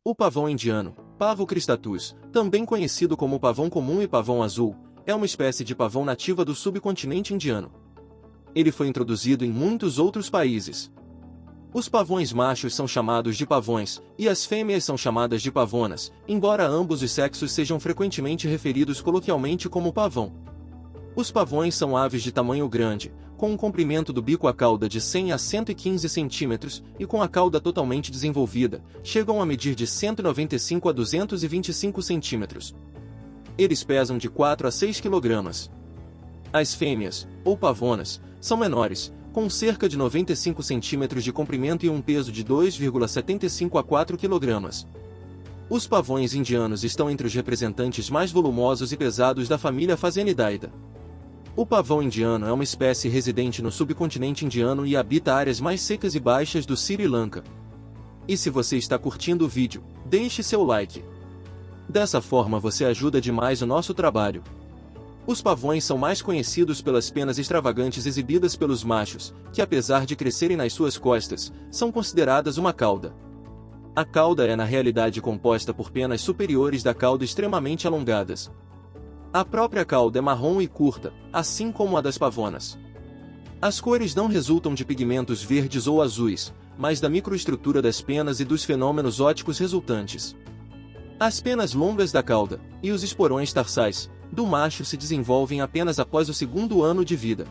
O pavão indiano, Pavo cristatus, também conhecido como pavão comum e pavão azul, é uma espécie de pavão nativa do subcontinente indiano. Ele foi introduzido em muitos outros países. Os pavões machos são chamados de pavões, e as fêmeas são chamadas de pavonas, embora ambos os sexos sejam frequentemente referidos coloquialmente como pavão. Os pavões são aves de tamanho grande, com um comprimento do bico à cauda de 100 a 115 centímetros e com a cauda totalmente desenvolvida, chegam a medir de 195 a 225 centímetros. Eles pesam de 4 a 6 quilogramas. As fêmeas, ou pavonas, são menores, com cerca de 95 centímetros de comprimento e um peso de 2,75 a 4 quilogramas. Os pavões indianos estão entre os representantes mais volumosos e pesados da família Phasanidae. O pavão indiano é uma espécie residente no subcontinente indiano e habita áreas mais secas e baixas do Sri Lanka. E se você está curtindo o vídeo, deixe seu like. Dessa forma você ajuda demais o nosso trabalho. Os pavões são mais conhecidos pelas penas extravagantes exibidas pelos machos, que apesar de crescerem nas suas costas, são consideradas uma cauda. A cauda é na realidade composta por penas superiores da cauda extremamente alongadas. A própria cauda é marrom e curta, assim como a das pavonas. As cores não resultam de pigmentos verdes ou azuis, mas da microestrutura das penas e dos fenômenos ópticos resultantes. As penas longas da cauda, e os esporões tarsais, do macho se desenvolvem apenas após o segundo ano de vida.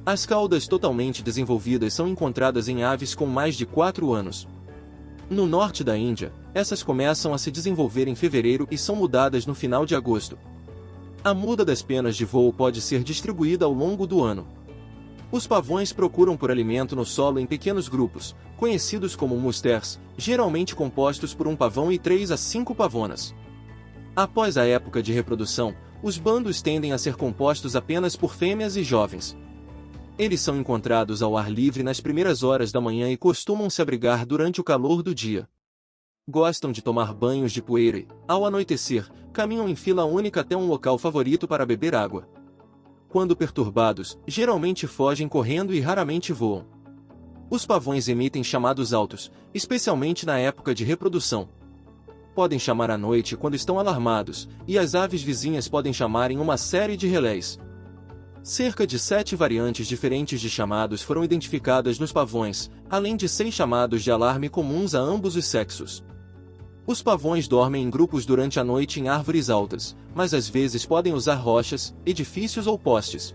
As caudas totalmente desenvolvidas são encontradas em aves com mais de 4 anos. No norte da Índia, essas começam a se desenvolver em fevereiro e são mudadas no final de agosto. A muda das penas de voo pode ser distribuída ao longo do ano. Os pavões procuram por alimento no solo em pequenos grupos, conhecidos como musters, geralmente compostos por um pavão e 3 a 5 pavonas. Após a época de reprodução, os bandos tendem a ser compostos apenas por fêmeas e jovens. Eles são encontrados ao ar livre nas primeiras horas da manhã e costumam se abrigar durante o calor do dia. Gostam de tomar banhos de poeira e, ao anoitecer, caminham em fila única até um local favorito para beber água. Quando perturbados, geralmente fogem correndo e raramente voam. Os pavões emitem chamados altos, especialmente na época de reprodução. Podem chamar à noite quando estão alarmados, e as aves vizinhas podem chamar em uma série de relés. Cerca de 7 variantes diferentes de chamados foram identificadas nos pavões, além de 6 chamados de alarme comuns a ambos os sexos. Os pavões dormem em grupos durante a noite em árvores altas, mas às vezes podem usar rochas, edifícios ou postes.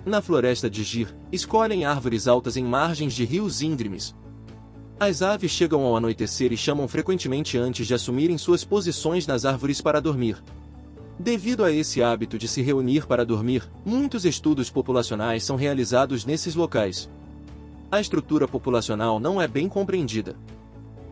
Na floresta de Gir, escolhem árvores altas em margens de rios íngremes. As aves chegam ao anoitecer e chamam frequentemente antes de assumirem suas posições nas árvores para dormir. Devido a esse hábito de se reunir para dormir, muitos estudos populacionais são realizados nesses locais. A estrutura populacional não é bem compreendida.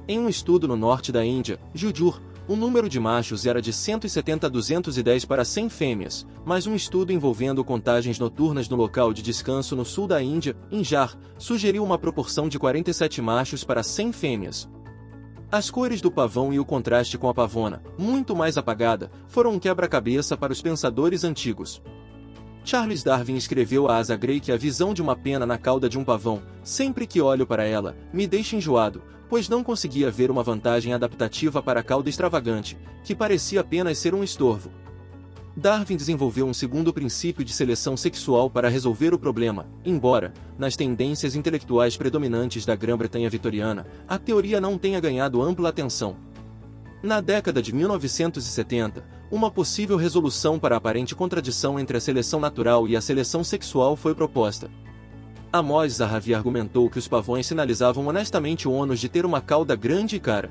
Em um estudo no norte da Índia, Jujur, o número de machos era de 170 a 210 para 100 fêmeas, mas um estudo envolvendo contagens noturnas no local de descanso no sul da Índia, em Jar, sugeriu uma proporção de 47 machos para 100 fêmeas. As cores do pavão e o contraste com a pavona, muito mais apagada, foram um quebra-cabeça para os pensadores antigos. Charles Darwin escreveu a Asa Gray que a visão de uma pena na cauda de um pavão, sempre que olho para ela, me deixa enjoado, pois não conseguia ver uma vantagem adaptativa para a cauda extravagante, que parecia apenas ser um estorvo. Darwin desenvolveu um segundo princípio de seleção sexual para resolver o problema, embora, nas tendências intelectuais predominantes da Grã-Bretanha vitoriana, a teoria não tenha ganhado ampla atenção. Na década de 1970, uma possível resolução para a aparente contradição entre a seleção natural e a seleção sexual foi proposta. Amos Zahavi argumentou que os pavões sinalizavam honestamente o ônus de ter uma cauda grande e cara.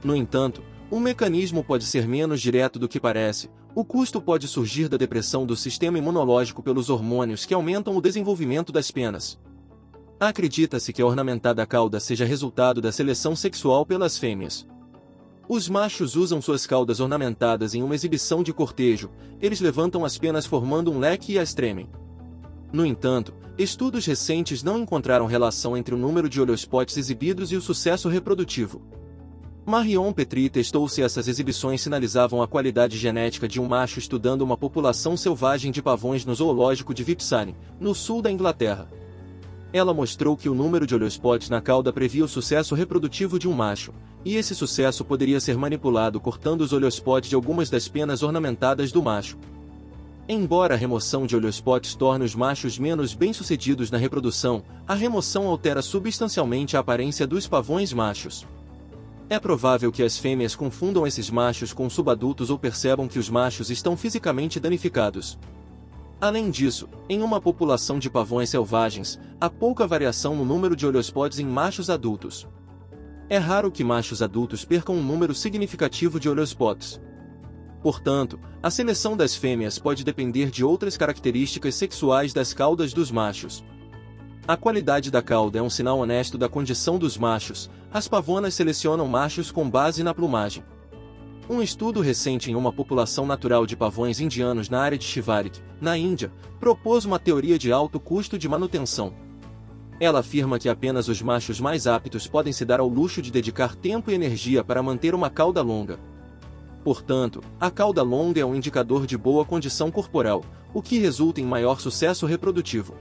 No entanto, o mecanismo pode ser menos direto do que parece. O custo pode surgir da depressão do sistema imunológico pelos hormônios que aumentam o desenvolvimento das penas. Acredita-se que a ornamentada cauda seja resultado da seleção sexual pelas fêmeas. Os machos usam suas caudas ornamentadas em uma exibição de cortejo, eles levantam as penas formando um leque e as tremem. No entanto, estudos recentes não encontraram relação entre o número de olhospotes exibidos e o sucesso reprodutivo. Marion Petrie testou se essas exibições sinalizavam a qualidade genética de um macho estudando uma população selvagem de pavões no zoológico de Vipsane, no sul da Inglaterra. Ela mostrou que o número de olhospotes na cauda previa o sucesso reprodutivo de um macho, E esse sucesso poderia ser manipulado cortando os olhospotes de algumas das penas ornamentadas do macho. Embora a remoção de olhospotes torne os machos menos bem-sucedidos na reprodução, a remoção altera substancialmente a aparência dos pavões machos. É provável que as fêmeas confundam esses machos com subadultos ou percebam que os machos estão fisicamente danificados. Além disso, em uma população de pavões selvagens, há pouca variação no número de olhospotes em machos adultos. É raro que machos adultos percam um número significativo de olhospotes. Portanto, a seleção das fêmeas pode depender de outras características sexuais das caudas dos machos. A qualidade da cauda é um sinal honesto da condição dos machos. As pavonas selecionam machos com base na plumagem. Um estudo recente em uma população natural de pavões indianos na área de Shivarik, na Índia, propôs uma teoria de alto custo de manutenção. Ela afirma que apenas os machos mais aptos podem se dar ao luxo de dedicar tempo e energia para manter uma cauda longa. Portanto, a cauda longa é um indicador de boa condição corporal, o que resulta em maior sucesso reprodutivo.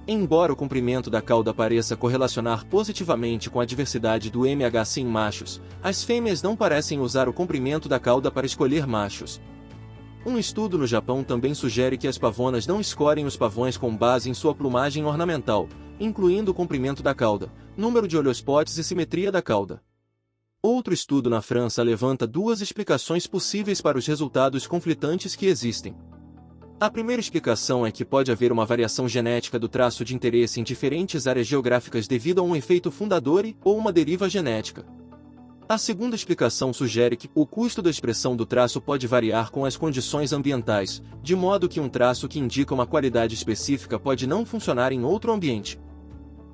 Embora o comprimento da cauda pareça correlacionar positivamente com a diversidade do MHC em machos, as fêmeas não parecem usar o comprimento da cauda para escolher machos. Um estudo no Japão também sugere que as pavonas não escolhem os pavões com base em sua plumagem ornamental, incluindo o comprimento da cauda, número de olhospotes e simetria da cauda. Outro estudo na França levanta duas explicações possíveis para os resultados conflitantes que existem. A primeira explicação é que pode haver uma variação genética do traço de interesse em diferentes áreas geográficas devido a um efeito fundador ou uma deriva genética. A segunda explicação sugere que o custo da expressão do traço pode variar com as condições ambientais, de modo que um traço que indica uma qualidade específica pode não funcionar em outro ambiente.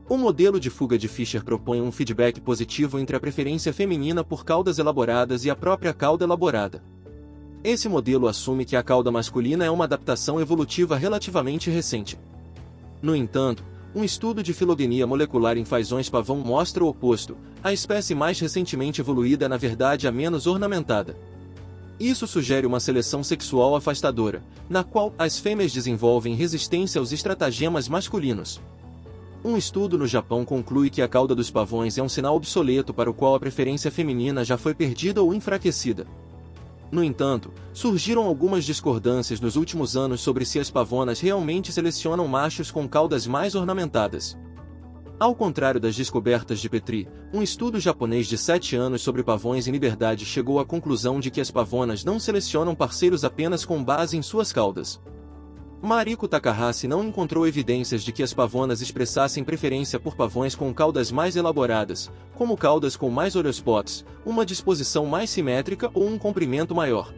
O modelo de fuga de Fischer propõe um feedback positivo entre a preferência feminina por caudas elaboradas e a própria cauda elaborada. Esse modelo assume que a cauda masculina é uma adaptação evolutiva relativamente recente. No entanto, um estudo de filogenia molecular em fazões pavão mostra o oposto: a espécie mais recentemente evoluída é na verdade a menos ornamentada. Isso sugere uma seleção sexual afastadora, na qual as fêmeas desenvolvem resistência aos estratagemas masculinos. Um estudo no Japão conclui que a cauda dos pavões é um sinal obsoleto para o qual a preferência feminina já foi perdida ou enfraquecida. No entanto, surgiram algumas discordâncias nos últimos anos sobre se as pavonas realmente selecionam machos com caudas mais ornamentadas. Ao contrário das descobertas de Petrie, um estudo japonês de 7 anos sobre pavões em liberdade chegou à conclusão de que as pavonas não selecionam parceiros apenas com base em suas caudas. Mariko Takahashi não encontrou evidências de que as pavonas expressassem preferência por pavões com caudas mais elaboradas, como caudas com mais olhospotes, uma disposição mais simétrica ou um comprimento maior.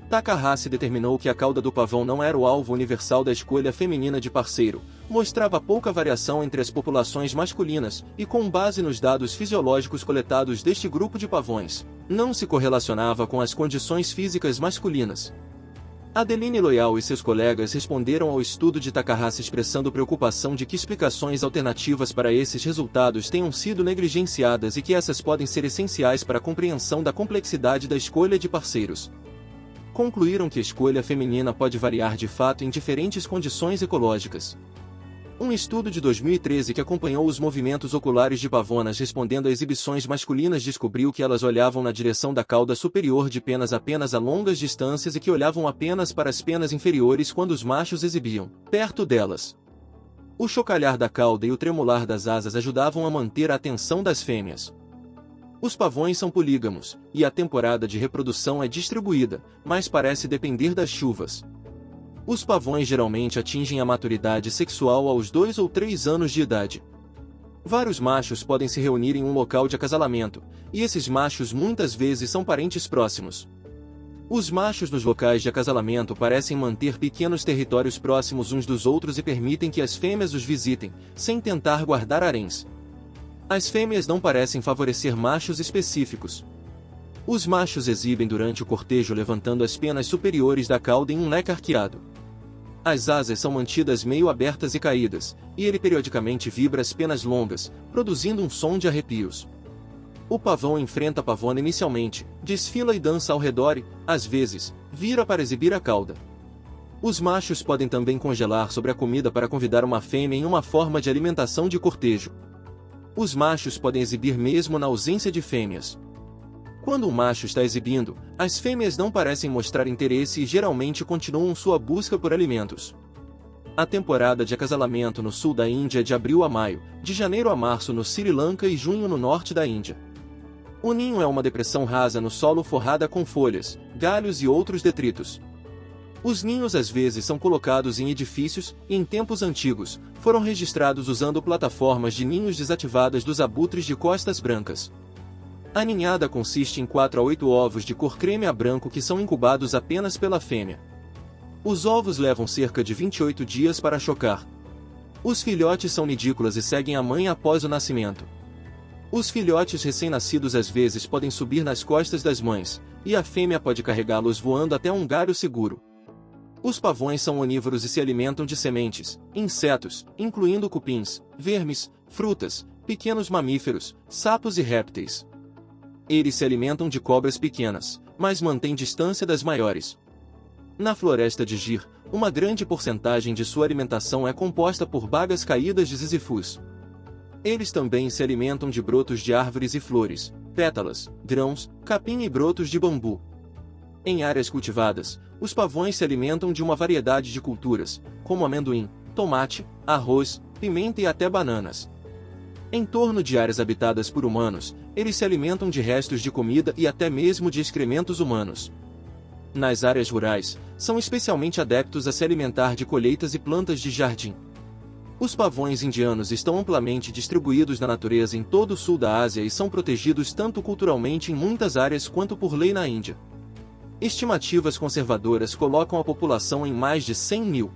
Takahashi determinou que a cauda do pavão não era o alvo universal da escolha feminina de parceiro, mostrava pouca variação entre as populações masculinas, e com base nos dados fisiológicos coletados deste grupo de pavões, não se correlacionava com as condições físicas masculinas. Adeline Loyal e seus colegas responderam ao estudo de Takahashi expressando preocupação de que explicações alternativas para esses resultados tenham sido negligenciadas e que essas podem ser essenciais para a compreensão da complexidade da escolha de parceiros. Concluíram que a escolha feminina pode variar de fato em diferentes condições ecológicas. Um estudo de 2013 que acompanhou os movimentos oculares de pavonas respondendo a exibições masculinas descobriu que elas olhavam na direção da cauda superior de penas apenas a longas distâncias e que olhavam apenas para as penas inferiores quando os machos exibiam, perto delas. O chocalhar da cauda e o tremular das asas ajudavam a manter a atenção das fêmeas. Os pavões são polígamos, e a temporada de reprodução é distribuída, mas parece depender das chuvas. Os pavões geralmente atingem a maturidade sexual aos 2 ou 3 anos de idade. Vários machos podem se reunir em um local de acasalamento, e esses machos muitas vezes são parentes próximos. Os machos nos locais de acasalamento parecem manter pequenos territórios próximos uns dos outros e permitem que as fêmeas os visitem, sem tentar guardar haréns. As fêmeas não parecem favorecer machos específicos. Os machos exibem durante o cortejo levantando as penas superiores da cauda em um leque arqueado. As asas são mantidas meio abertas e caídas, e ele periodicamente vibra as penas longas, produzindo um som de arrepios. O pavão enfrenta a pavona inicialmente, desfila e dança ao redor e, às vezes, vira para exibir a cauda. Os machos podem também congelar sobre a comida para convidar uma fêmea em uma forma de alimentação de cortejo. Os machos podem exibir mesmo na ausência de fêmeas. Quando o macho está exibindo, as fêmeas não parecem mostrar interesse e geralmente continuam sua busca por alimentos. A temporada de acasalamento no sul da Índia é de abril a maio, de janeiro a março no Sri Lanka e junho no norte da Índia. O ninho é uma depressão rasa no solo forrada com folhas, galhos e outros detritos. Os ninhos às vezes são colocados em edifícios e, em tempos antigos, foram registrados usando plataformas de ninhos desativadas dos abutres de costas brancas. A ninhada consiste em 4 a 8 ovos de cor creme a branco que são incubados apenas pela fêmea. Os ovos levam cerca de 28 dias para chocar. Os filhotes são nidícolas e seguem a mãe após o nascimento. Os filhotes recém-nascidos às vezes podem subir nas costas das mães, e a fêmea pode carregá-los voando até um galho seguro. Os pavões são onívoros e se alimentam de sementes, insetos, incluindo cupins, vermes, frutas, pequenos mamíferos, sapos e répteis. Eles se alimentam de cobras pequenas, mas mantêm distância das maiores. Na floresta de Gir, uma grande porcentagem de sua alimentação é composta por bagas caídas de zizifus. Eles também se alimentam de brotos de árvores e flores, pétalas, grãos, capim e brotos de bambu. Em áreas cultivadas, os pavões se alimentam de uma variedade de culturas, como amendoim, tomate, arroz, pimenta e até bananas. Em torno de áreas habitadas por humanos, eles se alimentam de restos de comida e até mesmo de excrementos humanos. Nas áreas rurais, são especialmente adeptos a se alimentar de colheitas e plantas de jardim. Os pavões indianos estão amplamente distribuídos na natureza em todo o sul da Ásia e são protegidos tanto culturalmente em muitas áreas quanto por lei na Índia. Estimativas conservadoras colocam a população em mais de 100 mil.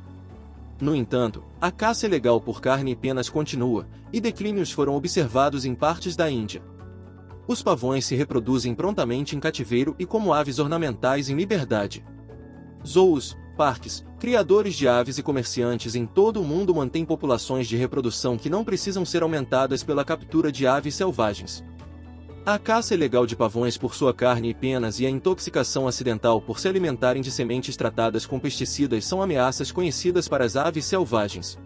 No entanto, a caça ilegal por carne e penas continua, e declínios foram observados em partes da Índia. Os pavões se reproduzem prontamente em cativeiro e como aves ornamentais em liberdade. Zoos, parques, criadores de aves e comerciantes em todo o mundo mantêm populações de reprodução que não precisam ser aumentadas pela captura de aves selvagens. A caça ilegal de pavões por sua carne e penas e a intoxicação acidental por se alimentarem de sementes tratadas com pesticidas são ameaças conhecidas para as aves selvagens.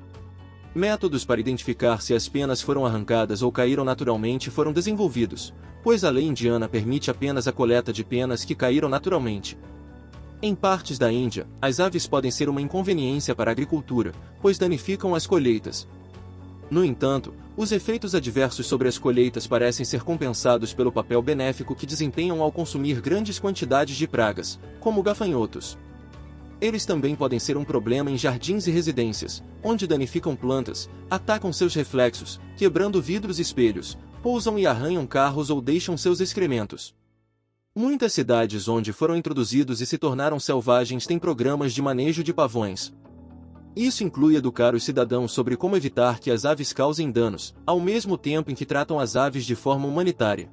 Métodos para identificar se as penas foram arrancadas ou caíram naturalmente foram desenvolvidos, pois a lei indiana permite apenas a coleta de penas que caíram naturalmente. Em partes da Índia, as aves podem ser uma inconveniência para a agricultura, pois danificam as colheitas. No entanto, os efeitos adversos sobre as colheitas parecem ser compensados pelo papel benéfico que desempenham ao consumir grandes quantidades de pragas, como gafanhotos. Eles também podem ser um problema em jardins e residências, onde danificam plantas, atacam seus reflexos, quebrando vidros e espelhos, pousam e arranham carros ou deixam seus excrementos. Muitas cidades onde foram introduzidos e se tornaram selvagens têm programas de manejo de pavões. Isso inclui educar os cidadãos sobre como evitar que as aves causem danos, ao mesmo tempo em que tratam as aves de forma humanitária.